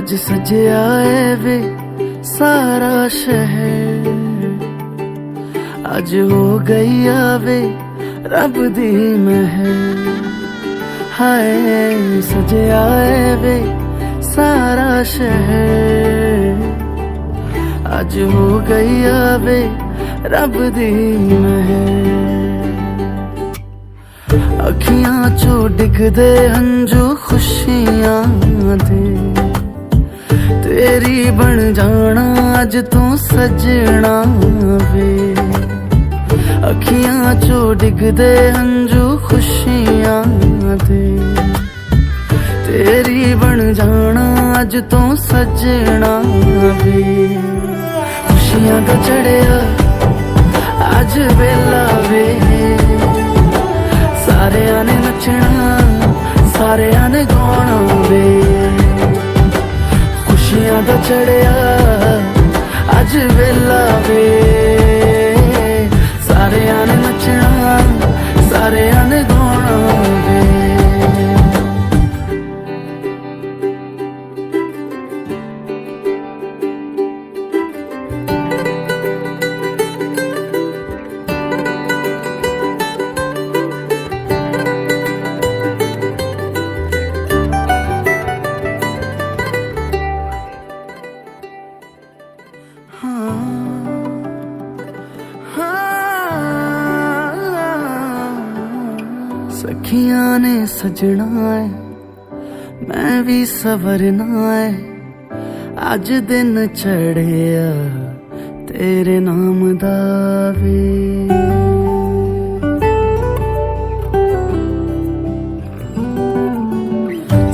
अज सजया है वे सारा शहर, अज हो गई आवे रब दी महर। हाय सजया है वे सारा शहर, अज हो गई आवे रब दी महर। अखियां चो डिगदे हंजू खुशियां दे, तेरी बन जाना अज तू सजना वे। अखियां चो डिगदे हंजू खुशियां दे, तेरी बन जाना अज तू सजना वे। खुशियां दा चढ़िया अज वेला वे, सारेयां ने नचना सारेयां ने गाना वे। खुशियां दा चढ़िया अज वेला वे, सारेयां ने नचना सारेयां ने गाना वे। सखियां ने सजना है मैं भी सवरना है, अज दिन चढ़िया तेरे नाम दा वे।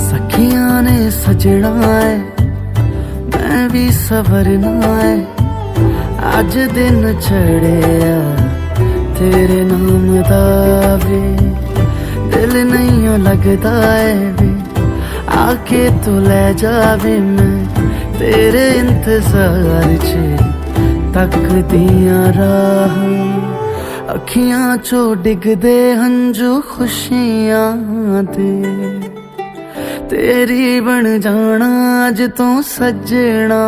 सखियां ने सजना है मैं भी सवरना है, अज दिन चढ़िया तेरे नाम दा वे। दिल नहीं लगता है वे आके तू ले जावे, मैं तेरे इंतजार च तकदियां राह। अखियां चो डिगदे हंजू खुशियां दे, तेरी बन जाना अज तू सजना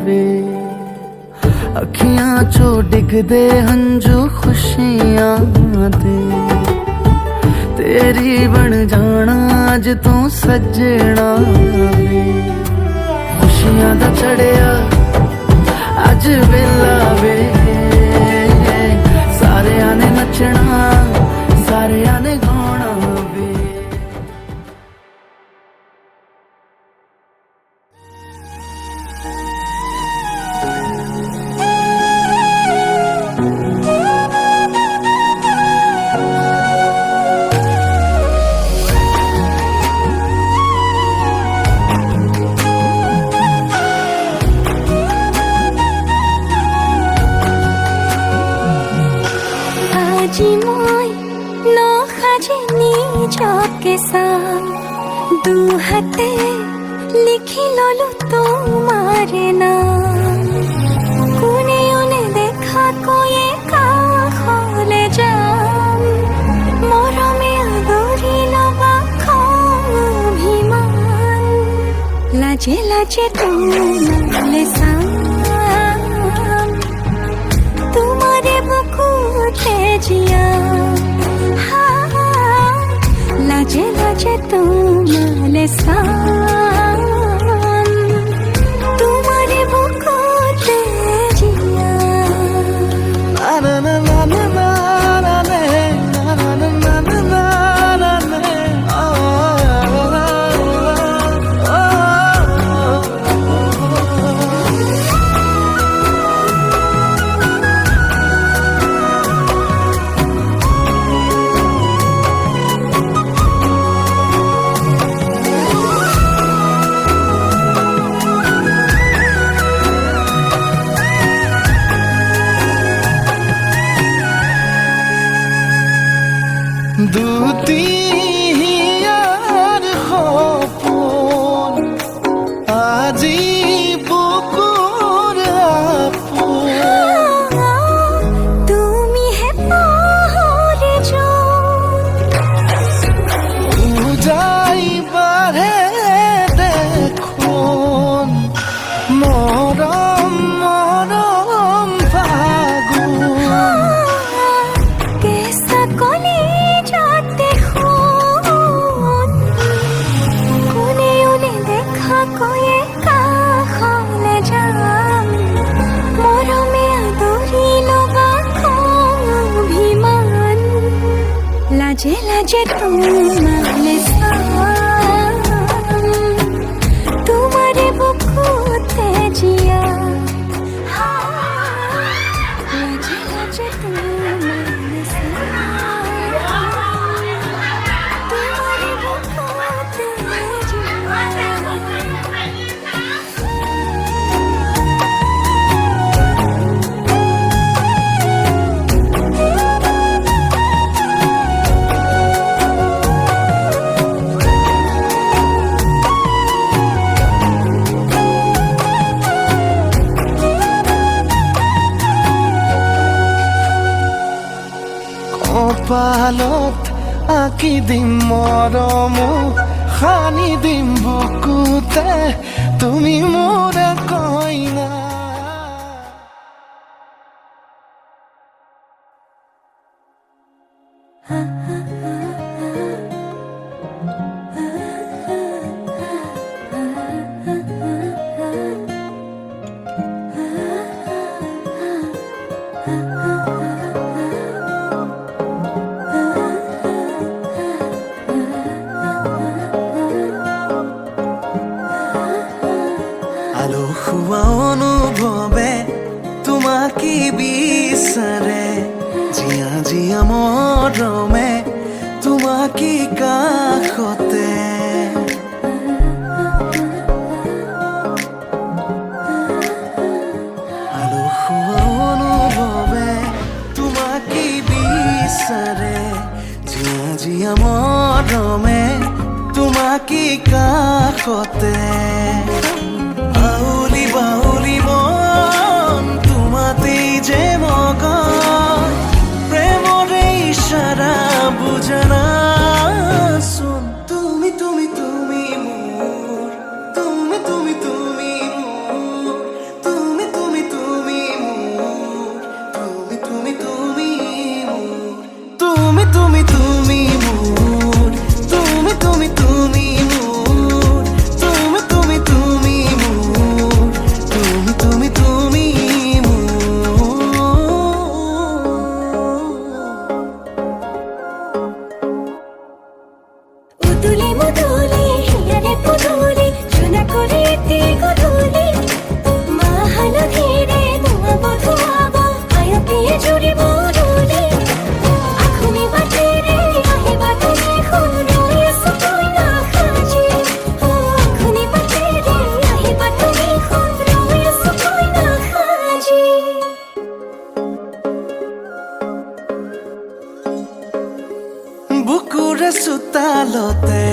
वे। अखियां चो डिगदे हंजू खुशियां दे, तेरी बन जाना अज तू सजना वे। खुशियां दा चढ़िया अज वेला वे, सारेयां ने नचना सारेयां ने गाना वे। दू हाथे लिखी ललु तुम्हारे नाम, कोने उने देखा कोई का खोले जाम। मोरो में अधूरी लबा अभिमान, लाजे लाजे तुम्हारे साम, तुम्हारे बुकु तेजिया। लाजे लाजे तुम्हारे साम, तुम्हारे बुको तेजिया। ना ना ना ना ना ना ना ना ना ना ना ना। दूती यार खोपुन आजी बुकुर आपुन, तुमी है पाहरे जो उजाई बारे देखो লাজে লাজে তোমালে সাম তোমারে বুকুতে জিয়া লাজে লাজে তোমালে সাম তোমারে বুকুতে জিয়া কপালত আঁকি দিম মৰম সানি দিম বুকুতে তুমি মোৰ কইনা আলসুৱা অনুভৱে তোমাকে বিচাৰে জিয়া জিয়া মৰমে তোমাকে কাষতে আলসুৱা অনুভৱে তোমাকে বিচাৰে জিয়া জিয়া মৰমে তোমাকে কাষতে বাউলি বাউলি মন তোমাতেই যে মগন প্রেমরে ইশারা বুঝানা শুন তুমি তুমি তুমি মোর তুমি তুমি তুমি মোর তুমি তুমি তুমি মোর তুমি তুমি তুমি মোর তুমি তুমি তুমি মোর তুমি তুমি তুমি মোর তুমি তুমি তুমি মোর তুমি তুমি তুমি উদুলি মুদুলি হিয়ারে পুদুলি চুনা করে তে গধুলি মাহাল ধীরে ধোয়া বধুয়াব আয়া পিয়ে জুড়ি বরুলি আখুনি বাটে রে আহে বাটে খুনো এসো তুই না খাজি আখুনি বাটে রে আহে বাটে খুনো এসো তুই না খাজি বুকুৰে চোতালতে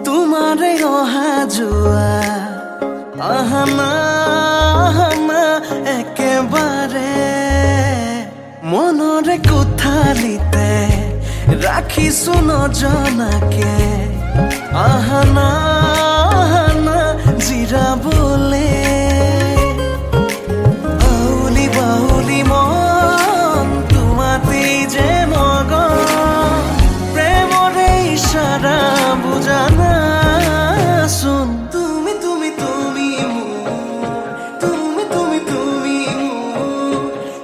তোমাৰে অহা যোৱা আহানা আহানা একেবাৰে মনৰে কোঠালিতে ৰাখিছো নজনাকে আহানা আহানা জিৰাবলে আউলি বাউলি মন তোমাতেই যে মগন প্রেমরে ইশারা বুঝানা শুন তুমি তুমি তুমি মোর তুমি তুমি তুমি মোর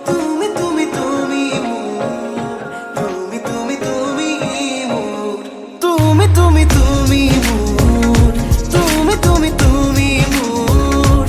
তুমি তুমি তুমি মোর তুমি তুমি তুমি মোর তুমি তুমি তুমি মোর তুমি তুমি তুমি মোর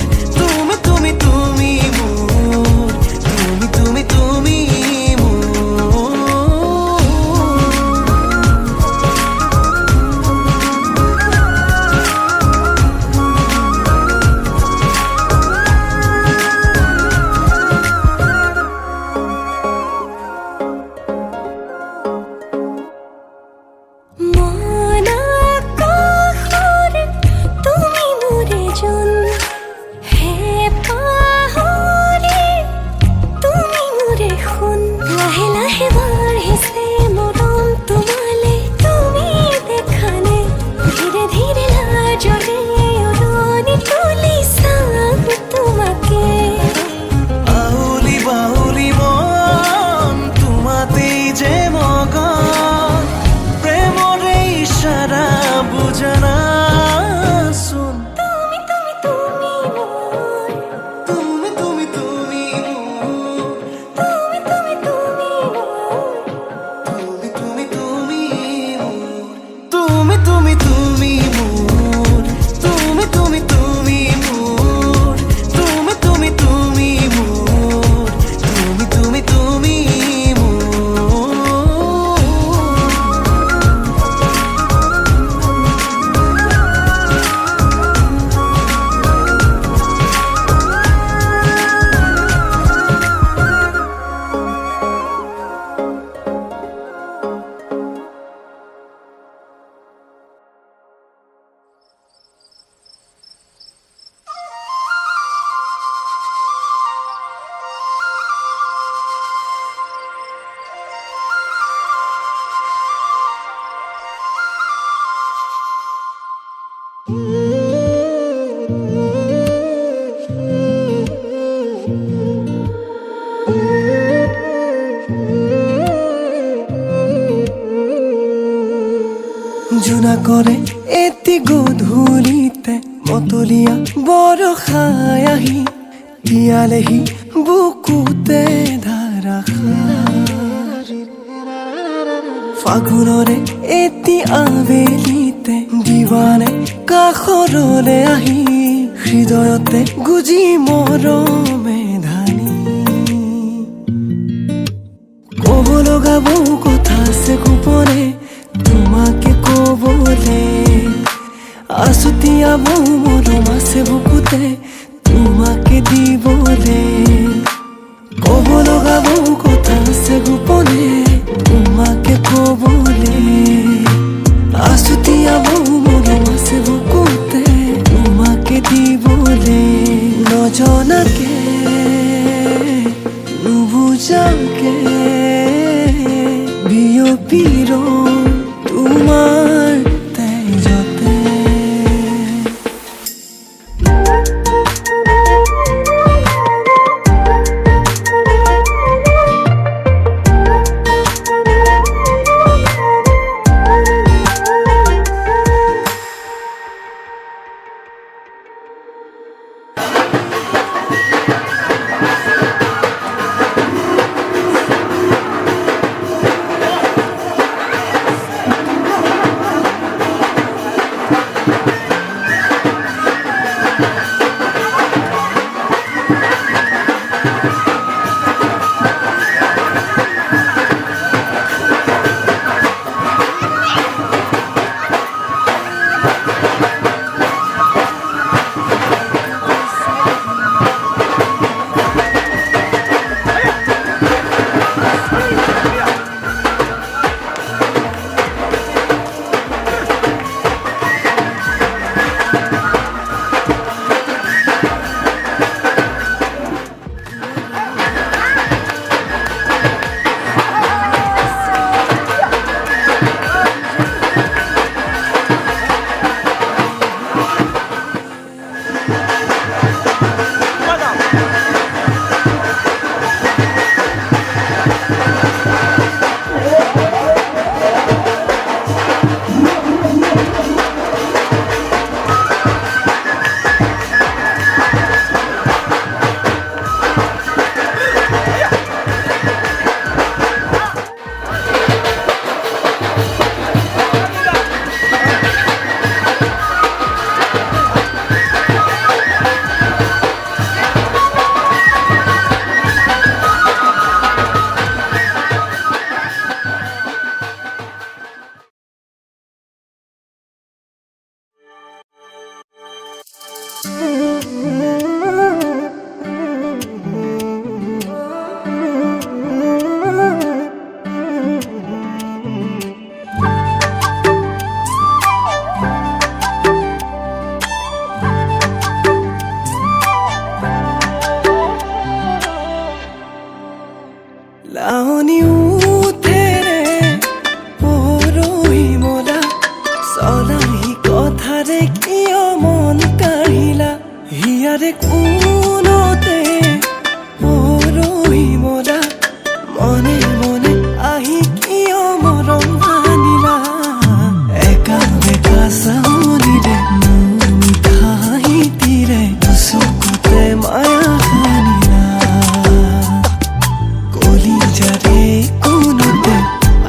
জোনা কৰে এটি গধূলিতে মতলীয়া বৰষাই আহি পিয়ালেহি বুকুতে ধাৰাসাৰ ফাগুনৰে এটি আবেলিতে দিৱানে কাষৰলে আহি হৃদয়তে গুজি মৰমে ধানি ক'ব লগা বহু কথা আছে গোপনে তোমাকে কবলে আছুতীয়া বহু মৰম আছে বুকুতে তোমাকে দিবলে ক'ব লগা বহু কথা আছে গোপনে তোমাকে কবলে আছুতীয়া বহু মৰম আছে বুকুতে তোমাকে দিবলে নজনাকে নুবুজাকে বিয়পিৰ তোমাৰ তেজতে লাৱনী উঠেৰে পৰহি মলা চলাহি কথাৰে কিয় মন কাঢ়িলা হিয়াৰে কোনতে পৰহি মলা মনে মনে আহি কিয় মৰম আনিলা একা বেকা চাউনিৰে মিঠা হাঁহিটিৰে চকুতে মায়া সানিলা কলিজাৰে কোনতে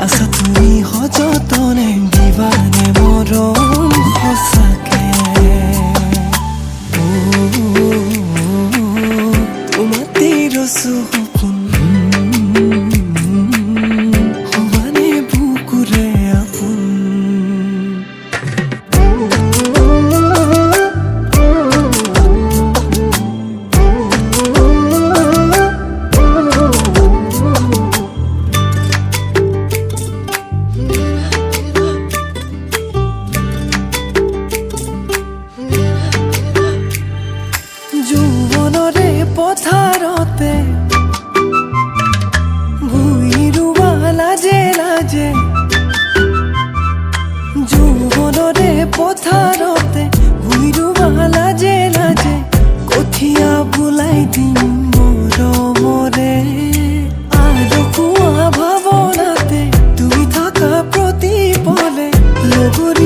আছা তুমি সযতনে দিবানে মৰম সঁচাকে তোমাতেই ৰচো সপোন সমানে বুকুৰে আপোন যৌৱনৰে পথাৰতে ভুই ৰুৱা লাজে লাজে যৌৱনৰে পথাৰতে ভুই ৰুৱা লাজে লাজে কঠীয়া বোলাই দিম মৰমৰে আলসুৱা ভাৱনাতে তুমি থকা প্ৰতি পলে লগৰী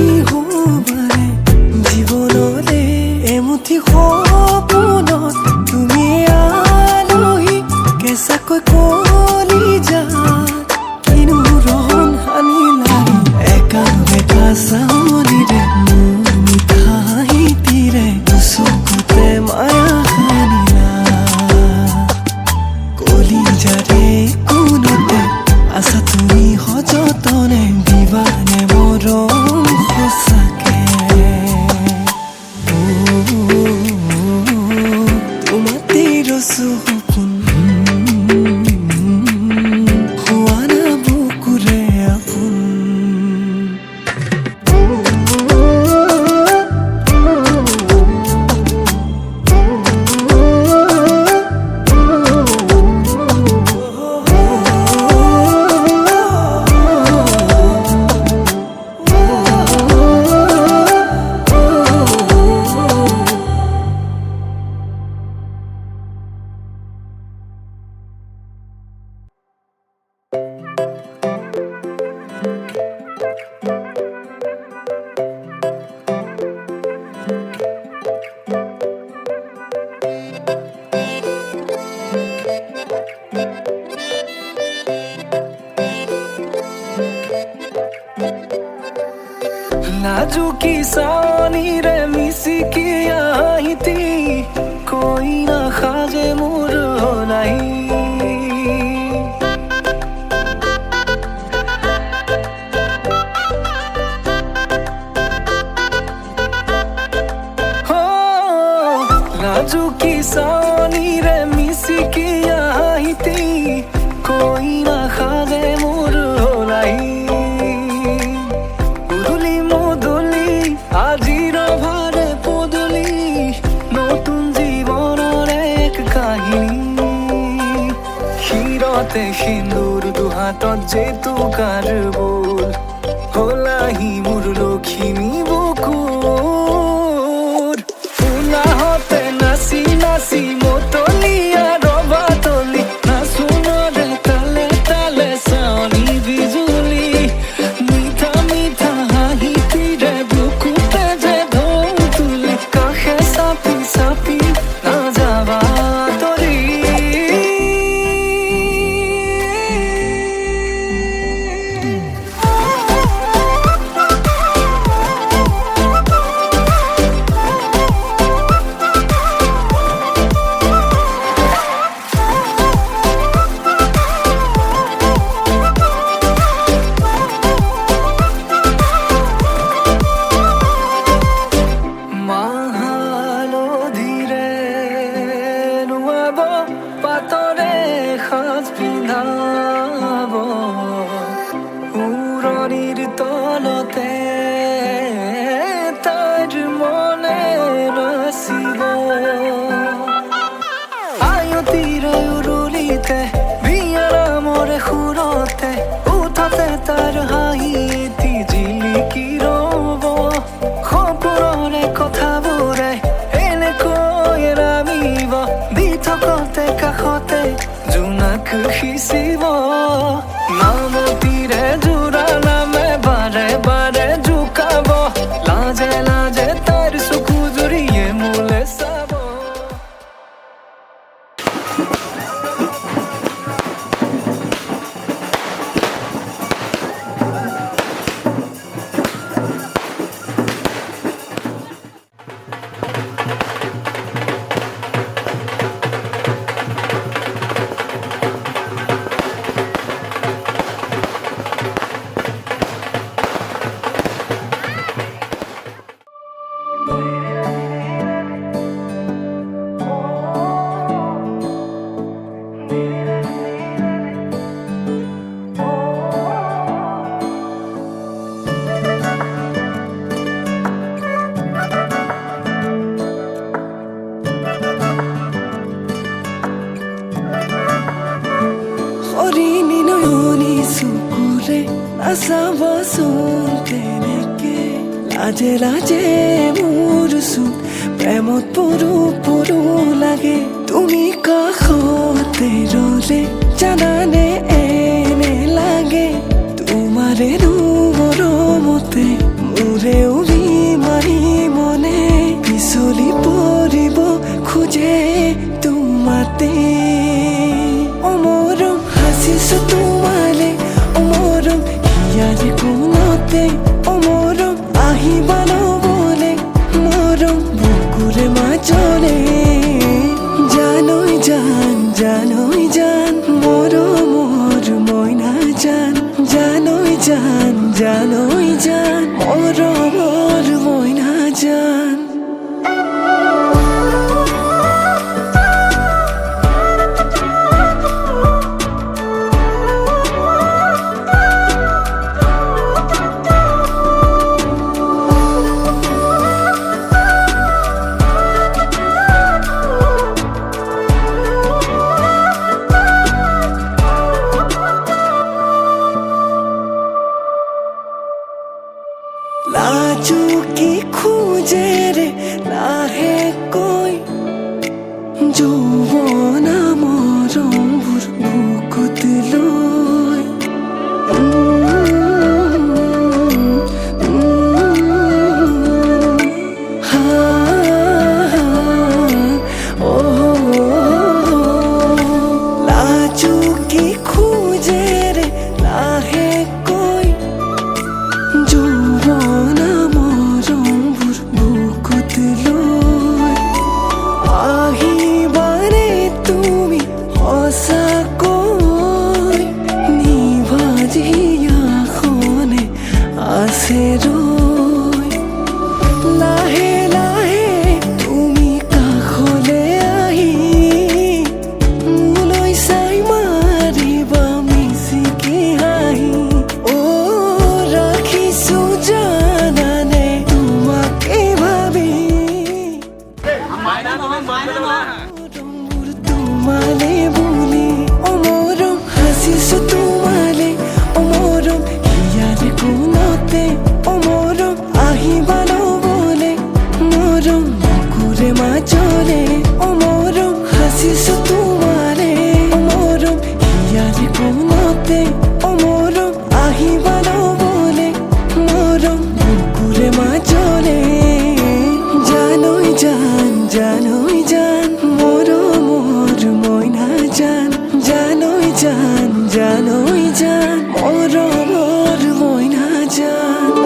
সযতনে দিবানে মৰম সঁচাকে তোমাতে ৰচো সপোন হোৱা না বুকুৰে আপোন नाजुकी सानी रे मिसिकी आहिती कोई ना खाजे मोर नहीं हो नाजुकी सानी रे मिसिकी आहिती कोई ना खाजे मोर नहीं আজির ভারে পদলি নতুন জীবনের এক কাহিনী ক্ষীরতে সিন্দুর দুহাতত যেতু কার বোল হলাহি মোর লখিমী বুকুর উলাহতে নাচি নাচি মতলিয়া রবা তলি নাচুনরে তালে তালে চাৱনি বিজুলি মিঠা মিঠা হাঁহি তীৰে sapi na java tori পাতরে সাজ পিন্ধাব উৰণিৰ তলতে তাইৰ মনে নাচিব আয়তিৰ উৰুলিতে বিয়াৰ মৰে সুৰতে উঠতে তাৰ হাঁহি এটি জিলিকি ৰব সপোনৰে কথাবোৰে এনেকৈ নামিব দি থকতে কাষতে জোনাক সিঁচিব নামতিৰে জোৰা নামে বাৰে বাৰে জোকাব লাজে লাজে তাইৰ চকু জুৰিয়ে মোলে চাব নাচাবচোন তেনেকে লাজে লাজে মোৰ চোন প্ৰেমত পৰো পৰো লাগে তুমি কাষতে ৰলে জানানে এনে লাগে তোমাৰে মৰমতে মোৰে উৰি মাৰি মনে পিছলি পৰিব খোজে তোমাতে অমৰম হাসিছো তোমালে অমৰম হিয়াৰ কোনতে অমৰম আহিবা নবলে মৰম বুকুৰে মাজলে জানৈ জান মৰমৰ মইনা জান জানোই জান জানোই জান মরমর ময়না জান लाजू की खूजे रे लाहे कोई जो वो ना मोरों बुकुत लोय लाजू की खूजे रे लाहे कोई जो লাহে লাহে তুমি কাষলে আহি মোলৈ চাই মাৰিবা মিচিকি হাঁহি অ ৰাখিছো জানানে তোমাকে ভাবি তোমালে বুলি অ মৰম হাঁহিছো তোমালে অ মৰম হিয়াৰ কোনতে অ মৰম আহিবানো বলে মৰম বুকুৰে মাজলে অ মৰম হাঁহিছো তোমালে অ মৰম হিয়াৰ কোনতে অ মৰম আহিবানো বলে মৰম বুকুৰে মাজলে জানোই জান জানোই জান মৰমৰ মইনা জান জানোই জান জানোই জান মৰমৰ মইনা জান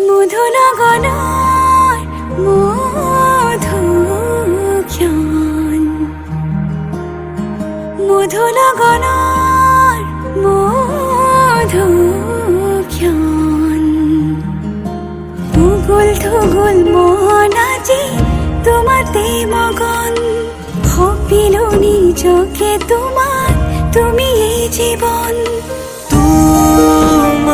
মধুনগৰৰ মধুক্ষণ মধুনগৰৰ মধুক্ষণ উগুল থুগুল মন আজি তোমাতে মগন ভাবিলো নিজকে তোমাৰ তুমি এই জীৱন তোমারে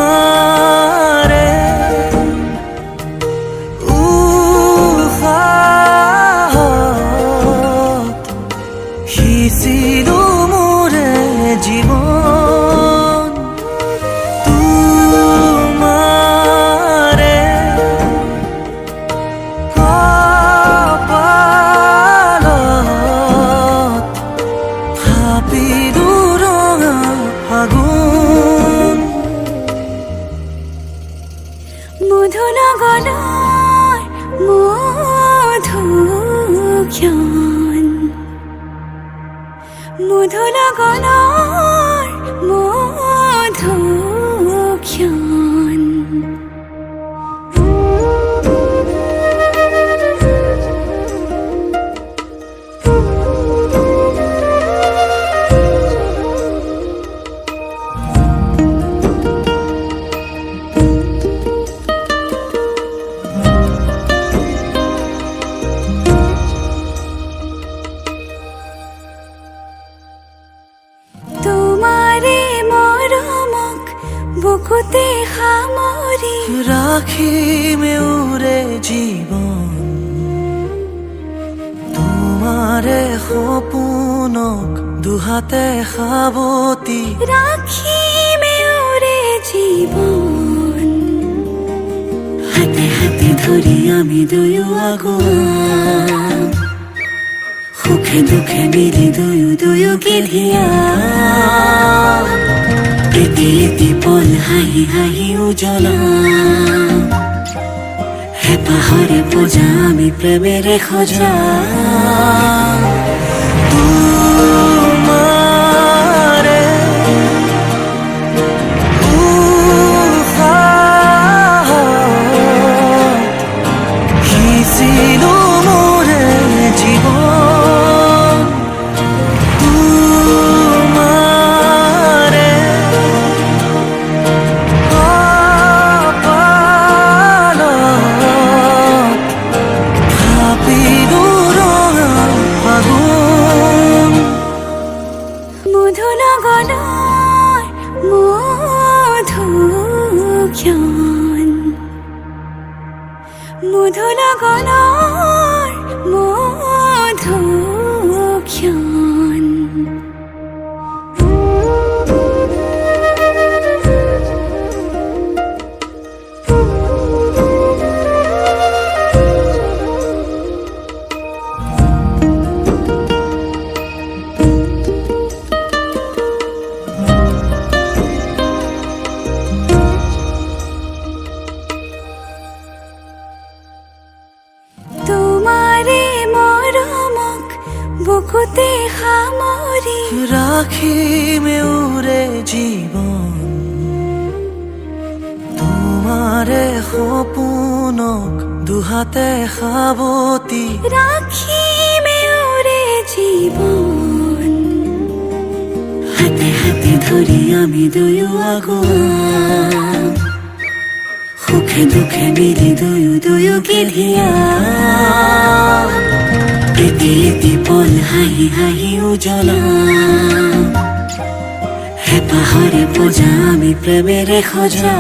সিঁচিলো মোৰে জীৱন তোমাৰে কপালত ভাবিলো ৰঙা ফাগুন মধুনগৰৰ মধুক্ষণ মধুনগৰৰ মধুক্ষণ বুকুতে সামৰি সামরি রাখি মেউরে জীবন তোমারে সপোনক দুহাতে সাৱতি রাখি মেউরে জীবন হাতে হাতে ধরি আমি দুয়ো আগুয়া সুখে দুখে মিলি দুয়ো দুয়ো গেলিয়া এটি এটি পল হাঁহি হাঁহি উজ্বলা হেঁপাহৰে পূজা আমি প্ৰেমেৰে সজা তোমাৰে উশাহ সিঁচিলো মোৰে জীৱন তোমাৰে মধুনগৰৰ মধুক্ষণ মধুনগৰৰ মধুক্ষণ তোমাৰে মৰমক বুকুতে সামৰি ৰাখি মেউৰে জীৱন তোমাৰে সপোনক দুহাতে সাৱতি রাখি মেউরে জীবন হাতে হাতে ধরি আমি দুয়ো আগুয়া সুখে দুখে মিলি দুয়ো দুয়ো গেলিয়া এটি এটি পল হাঁহি হাঁহি উজ্বলা হেঁপাহৰে পূজা আমি প্ৰেমেৰে সজা